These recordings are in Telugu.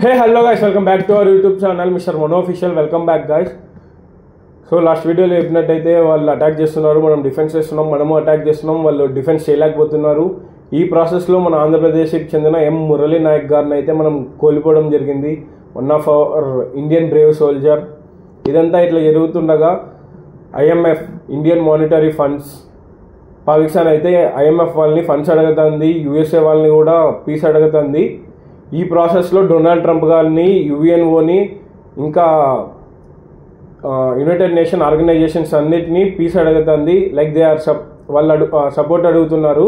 Hey, hello guys, welcome back to our YouTube channel, Mr. Mono Official. Welcome back guys. So last వీడియోలో చెప్పినట్టయితే వాళ్ళు అటాక్ చేస్తున్నారు, మనం డిఫెన్స్ చేస్తున్నాం, మనము అటాక్ చేస్తున్నాం, వాళ్ళు డిఫెన్స్ చేయలేకపోతున్నారు. ఈ ప్రాసెస్లో మన ఆంధ్రప్రదేశ్కి చెందిన ఎం మురళీ నాయక్ గారిని అయితే మనం కోల్పోవడం జరిగింది, one of our Indian Brave soldier. ఇదంతా ఇట్లా జరుగుతుండగా IMF Indian monetary funds Pakistan అయితే ఐఎంఎఫ్ వాళ్ళని ఫండ్స్ అడుగుతుంది, యూఎస్ఏ వాళ్ళని కూడా పీస్ అడుగుతుంది. ఈ ప్రాసెస్లో డొనాల్డ్ ట్రంప్ గారిని, యుఎన్ఓని, ఇంకా యునైటెడ్ నేషన్ ఆర్గనైజేషన్స్ అన్నిటినీ పీస్ అడుగుతుంది. లైక్ దే ఆర్ వాళ్ళు సపోర్ట్ అడుగుతున్నారు.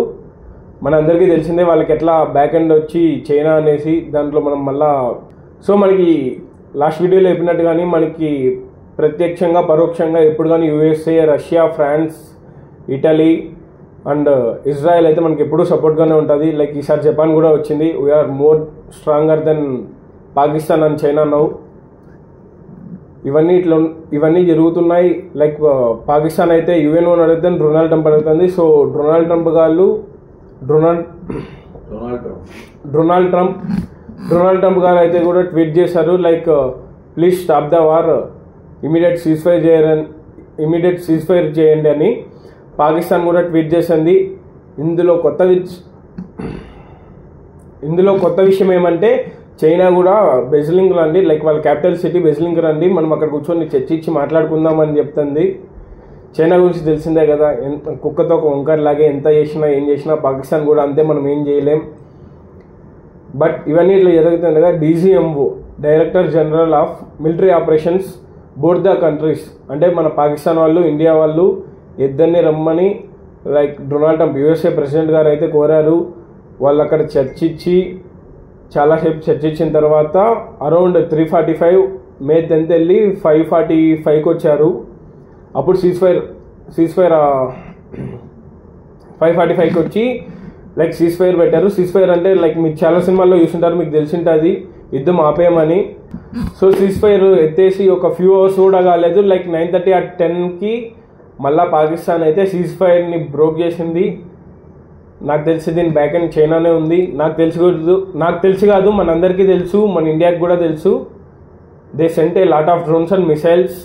మనందరికీ తెలిసిందే వాళ్ళకి ఎట్లా బ్యాక్ ఎండ్ వచ్చి చైనా అనేసి. దాంట్లో మనం మళ్ళా మనకి లాస్ట్ వీడియోలో చెప్పినట్టుగాని మనకి ప్రత్యక్షంగా పరోక్షంగా ఎప్పుడు కానీ USA, Russia, France, Italy and Israel అయితే మనకి ఎప్పుడూ సపోర్ట్గానే ఉంటుంది. లైక్ ఈసారి జపాన్ కూడా వచ్చింది. We are more stronger than Pakistan and China now. ఇవన్నీ జరుగుతున్నాయి. లైక్ పాకిస్తాన్ అయితే యుఎన్ఓని అడుగుతుంది, డొనాల్డ్ ట్రంప్ అడుగుతుంది. సో డొనాల్డ్ ట్రంప్ గారు అయితే కూడా ట్వీట్ చేశారు, like please stop the war, immediate ceasefire చేయండి అని. పాకిస్తాన్ కూడా ట్వీట్ చేసింది. ఇందులో కొత్త విషయం ఏమంటే చైనా కూడా బెజిలింగ్ రండి, లైక్ వాళ్ళ క్యాపిటల్ సిటీ బెజిలింగ్ రండి, మనం అక్కడ కూర్చొని చర్చించి మాట్లాడుకుందామని చెప్తుంది. చైనా గురించి తెలిసిందే కదా, కుక్కతో ఒక వంకర్ లాగే ఎంత చేసినా ఏం చేసినా పాకిస్తాన్ కూడా అంతే, మనం ఏం చేయలేం. బట్ ఇవన్నీ ఇట్లా జరుగుతుండగా DGMO, director general of military operations both the countries, అంటే మన పాకిస్తాన్ వాళ్ళు, ఇండియా వాళ్ళు ఇద్దరిని రమ్మని like Donald Trump USA president గారు అయితే కోరారు. వాళ్ళు అక్కడ చాలాసేపు చర్చించిన తర్వాత అరౌండ్ 3:45 మే 10th వెళ్ళి 5:45కి వచ్చారు. అప్పుడు సీజ్ ఫైర్ 5:45కి వచ్చి లైక్ సీజ్ ఫైర్ పెట్టారు. సీజ్ ఫైర్ అంటే లైక్ మీరు చాలా సినిమాల్లో చూస్తుంటారు, మీకు తెలిసింటుంది యుద్ధం ఆపేయమని. సో సీజ్ ఫైర్ ఎత్తేసి ఒక ఫ్యూ అవర్స్ కూడా కాలేదు, లైక్ 9:30 or 10కి మళ్ళా పాకిస్తాన్ అయితే సీజ్ ఫైర్ని బ్రోక్ చేసింది. నాకు తెలిసి దీని బ్యాక్ ఎండ్ చైనానే ఉంది. నాకు తెలిసి కాదు, మనందరికీ తెలుసు, మన ఇండియాకి కూడా తెలుసు. They sent a lot of drones and missiles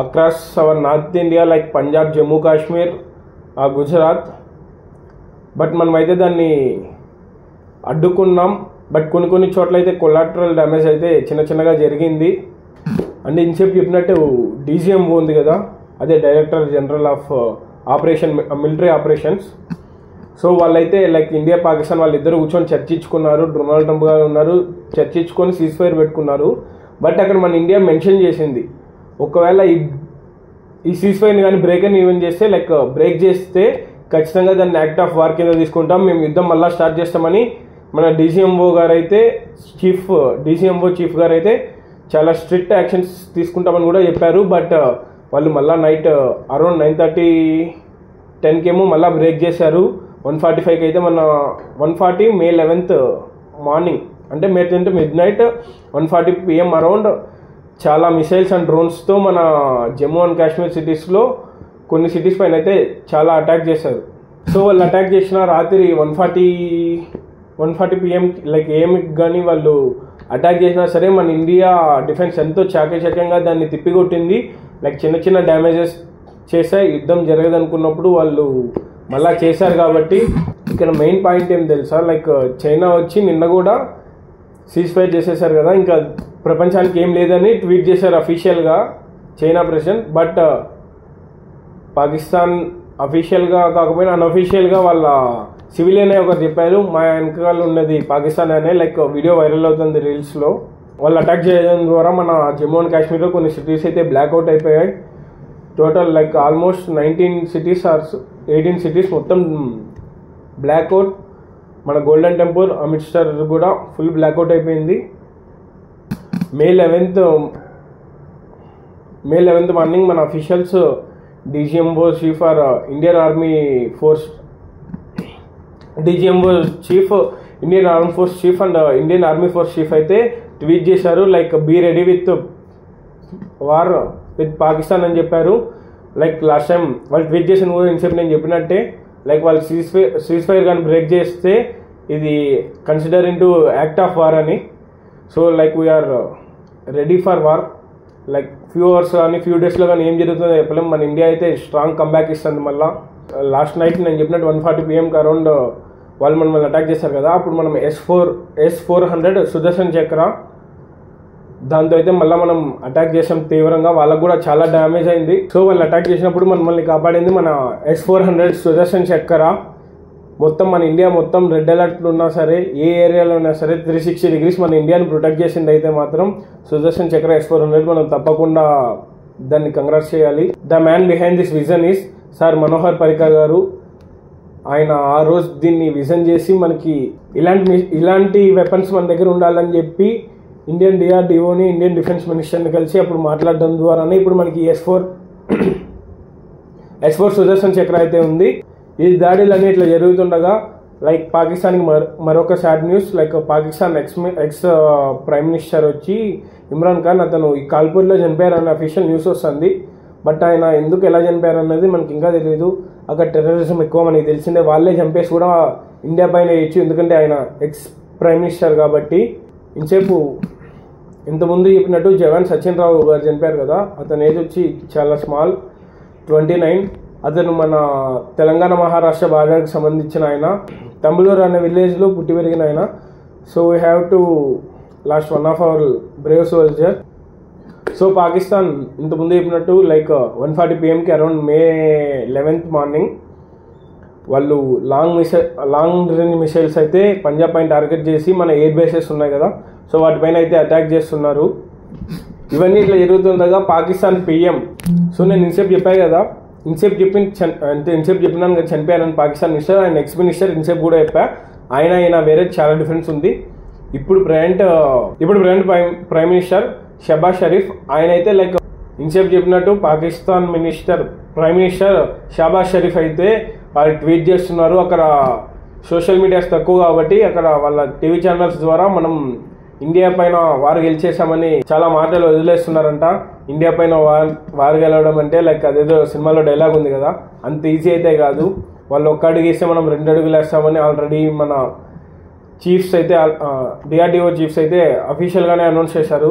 across our north India, like Punjab, Jammu Kashmir, Gujarat. But మనమైతే దాన్ని అడ్డుకున్నాం. బట్ కొన్ని చోట్ల అయితే కొలాటరల్ డ్యామేజ్ అయితే చిన్నగా జరిగింది. అంటే ఇన్సేపు చెప్పినట్టు డీజీఎంఓ ఉంది కదా, అదే director general of military operations. So వాళ్ళైతే లైక్ ఇండియా, పాకిస్తాన్ వాళ్ళిద్దరు కూర్చొని చర్చించుకున్నారు. డొనాల్డ్ ట్రంప్ గారు ఉన్నారు, చర్చించుకొని సీజ్ ఫైర్ పెట్టుకున్నారు. బట్ అక్కడ మన ఇండియా మెన్షన్ చేసింది, ఒకవేళ ఈ సీజ్ ఫైర్ని కానీ ఈవెన్ చేస్తే, లైక్ బ్రేక్ చేస్తే ఖచ్చితంగా దాన్ని యాక్ట్ ఆఫ్ వార్ కింద తీసుకుంటాం, మేము యుద్ధం మళ్ళీ స్టార్ట్ చేస్తామని మన డీజీఎంఓ చీఫ్ గారు అయితే చాలా స్ట్రిక్ట్ యాక్షన్స్ తీసుకుంటామని కూడా చెప్పారు. బట్ వాళ్ళు మళ్ళీ నైట్ అరౌండ్ 9:30, 10కేమో మళ్ళీ బ్రేక్ చేశారు. 1:45కి అయితే మన 1:40 మే 11th మార్నింగ్, అంటే మే 10th midnight 1:40 PM అరౌండ్ చాలా మిసైల్స్ అండ్ డ్రోన్స్తో మన జమ్మూ అండ్ కాశ్మీర్ సిటీస్లో కొన్ని సిటీస్ పైన అయితే చాలా అటాక్ చేశారు. సో వాళ్ళు అటాక్ చేసిన రాత్రి 1:40 PM లైక్ ఏఎంకి కానీ వాళ్ళు అటాక్ చేసినా సరే మన ఇండియా డిఫెన్స్ ఎంతో చాకచక్యంగా దాన్ని తిప్పికొట్టింది. లైక్ చిన్న డ్యామేజెస్ చేశాయి. యుద్ధం జరగదనుకున్నప్పుడు వాళ్ళు మళ్ళా చేశారు. కాబట్టి ఇక్కడ మెయిన్ పాయింట్ ఏం తెలుసా, లైక్ చైనా వచ్చి నిన్న కూడా సీజ్ ఫైర్ చేసేసారు కదా, ఇంకా ప్రపంచానికి ఏం లేదని ట్వీట్ చేశారు అఫీషియల్గా చైనా ప్రెసిడెంట్. బట్ పాకిస్తాన్ అఫీషియల్గా కాకపోయినా అన్అఫీషియల్గా వాళ్ళ సివిలియన్ ఒకరు చెప్పారు, మా వెనకాల ఉన్నది పాకిస్తాన్ అనే. లైక్ వీడియో వైరల్ అవుతుంది రీల్స్లో. వాళ్ళు అటాక్ చేయడం ద్వారా మన జమ్మూ అండ్ కాశ్మీర్లో కొన్ని సిటీస్ అయితే బ్లాక్అవుట్ అయిపోయాయి. Total like almost 19 cities or 18 cities మొత్తం బ్లాక్అవుట్. మన గోల్డెన్ టెంపుల్, అమృత్సర్ కూడా ఫుల్ బ్లాక్అవుట్ అయిపోయింది. మే 11th మార్నింగ్ మన officials DGMO chief or Indian army force Indian army force chief and Indian army force chief అయితే ట్వీట్ చేశారు, like be ready with war with Pakistan అని చెప్పారు. లైక్ లాస్ట్ టైం వాళ్ళు ట్వీట్ చేసిన కూడా ఇన్సేపు నేను చెప్పినట్టే, లైక్ వాళ్ళు సీజ్ ఫైర్ కానీ బ్రేక్ చేస్తే ఇది consider into act of war అని. So like we're ready for war. Like few hours కానీ ఫ్యూ డేస్లో కానీ ఏం జరుగుతుందో చెప్పలేం. మన ఇండియా అయితే స్ట్రాంగ్ కంబ్యాక్ ఇస్తుంది. మళ్ళీ లాస్ట్ నైట్ నేను చెప్పినట్టు 1:40 PM అరౌండ్ వాళ్ళు మనల్ని అటాక్ చేశారు కదా, అప్పుడు మనం S-400 సుదర్శన్ చక్ర దాంతో అయితే మళ్ళీ మనం అటాక్ చేసాం తీవ్రంగా. వాళ్ళకు కూడా చాలా డ్యామేజ్ అయింది. సో వాళ్ళు అటాక్ చేసినప్పుడు మనల్ని కాపాడింది మన S-400 సుదర్శన్ చక్ర. మొత్తం మన ఇండియా మొత్తం రెడ్ అలర్ట్లు ఉన్నా సరే, ఏ ఏరియాలో ఉన్నా సరే 360 degrees మన ఇండియాని ప్రొటెక్ట్ చేసింది అయితే మాత్రం సుదర్శన్ చక్ర S-400. మనం తప్పకుండా దాన్ని కంగ్రాట్స్ చేయాలి. The man behind this vision is sir Manohar Parrikar garu. ఆయన ఆ రోజు దీన్ని విజన్ చేసి మనకి ఇలాంటి వెపన్స్ మన దగ్గర ఉండాలని చెప్పి ఇండియన్ DRDOని, ఇండియన్ డిఫెన్స్ మినిస్టర్ని కలిసి అప్పుడు మాట్లాడడం ద్వారానే ఇప్పుడు మనకి S-4 సుదర్శన్ చక్ర అయితే ఉంది. ఈ దాడులన్నీ ఇట్లా జరుగుతుండగా లైక్ పాకిస్తాన్కి మరొక sad news. Like Pakistan X prime minister వచ్చి ఇమ్రాన్ ఖాన్, అతను ఈ కాల్పూర్లో చనిపోయారన్న అఫీషియల్ న్యూస్ వస్తుంది. బట్ ఆయన ఎందుకు ఎలా చనిపోయారు అన్నది మనకి ఇంకా తెలియదు. అక్కడ టెర్రరిజం ఎక్కువ మనకి తెలిసిందే. వాళ్ళే చంపేసి కూడా ఇండియా పైన వేయచ్చు, ఎందుకంటే ఆయన ఎక్స్ ప్రైమ్ మినిస్టర్ కాబట్టి. ఇంతసేపు ఇంతకుముందు చెప్పినట్టు జవాన్ సచిన్ రావు గారు చనిపోయారు కదా, అతని ఏజ్ వచ్చి చాలా స్మాల్, 29. అతను మన తెలంగాణ మహారాష్ట్ర బార్డర్కి సంబంధించిన ఆయన. తంబులూరు అనే విలేజ్లో పుట్టి పెరిగిన ఆయన. So we have to last one of our Brave soldier. So Pakistan ఇంతకుముందు చెప్పినట్టు like 1:40 PM around May 11th morning వాళ్ళు లాంగ్ రేంజ్ మిసైల్స్ అయితే పంజాబ్ పైన టార్గెట్ చేసి మన ఎయిర్ బేసెస్ ఉన్నాయి కదా, సో వాటిపైన అయితే అటాక్ చేస్తున్నారు. ఇవన్నీ ఇట్లా జరుగుతుండగా పాకిస్తాన్ PM, సో నేను ఇన్సేపు చెప్పాను కదా, ఇన్సేపు చెప్పినాను కదా చనిపోయారని పాకిస్తాన్ మినిస్టర్, ఆయన ఎక్స్ మినిస్టర్ ఇన్సేపు కూడా చెప్పా. ఆయన వేరే చాలా డిఫరెన్స్ ఉంది. ఇప్పుడు present prime minister Shehbaz Sharif, ఆయన అయితే లైక్ ఇన్సేపు చెప్పినట్టు పాకిస్తాన్ ప్రైమ్ మినిస్టర్ షహబాజ్ షరీఫ్ అయితే వాళ్ళు ట్వీట్ చేస్తున్నారు. అక్కడ సోషల్ మీడియాస్ తక్కువ కాబట్టి అక్కడ వాళ్ళ టీవీ ఛానల్స్ ద్వారా మనం ఇండియా పైన వారు గెలిచేసామని చాలా మాటలు వదిలేస్తున్నారంట. ఇండియా పైన వారు గెలవడం అంటే లైక్ అదేదో సినిమాలో డైలాగ్ ఉంది కదా, అంత ఈజీ అయితే కాదు. వాళ్ళు ఒక్క అడుగు వేస్తే మనం 2 అడుగులు వేస్తామని ఆల్రెడీ మన చీఫ్స్ అయితే DRDO చీఫ్స్ అయితే అఫీషియల్గానే అనౌన్స్ చేశారు.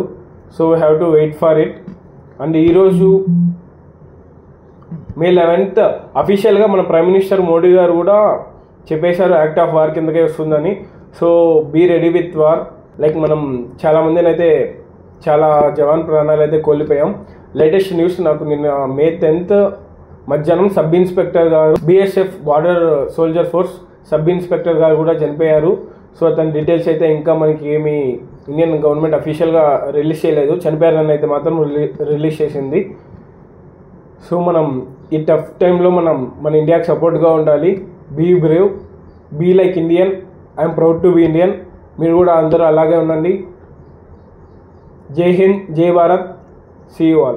So we have to wait for it. And ఈరోజు May 11th అఫీషియల్గా మన ప్రైమ్ మినిస్టర్ మోడీ గారు కూడా చెప్పేశారు యాక్ట్ ఆఫ్ వార్ కిందకే వస్తుందని. So be ready with war. Like మనం చాలా మందిని అయితే చాలా జవాన్ ప్రాణాలు అయితే కోల్పోయాం. లేటెస్ట్ న్యూస్ నాకు నిన్న May 10th మధ్యాహ్నం సబ్ ఇన్స్పెక్టర్ గారు, BSF border soldier force sub inspector గారు కూడా చనిపోయారు. సో అతని డీటెయిల్స్ అయితే ఇంకా మనకి ఏమి ఇండియన్ గవర్నమెంట్ అఫీషియల్గా రిలీజ్ చేయలేదు. చనిపోయారని అయితే మాత్రం రిలీజ్ చేసింది. సో మనం ఈ టఫ్ టైంలో మన ఇండియాకి సపోర్ట్గా ఉండాలి. Be brave, be like Indian. I'm proud to be Indian. మీరు కూడా అందరూ అలాగే ఉండండి. జై హింద్, జై భారత్. See you all.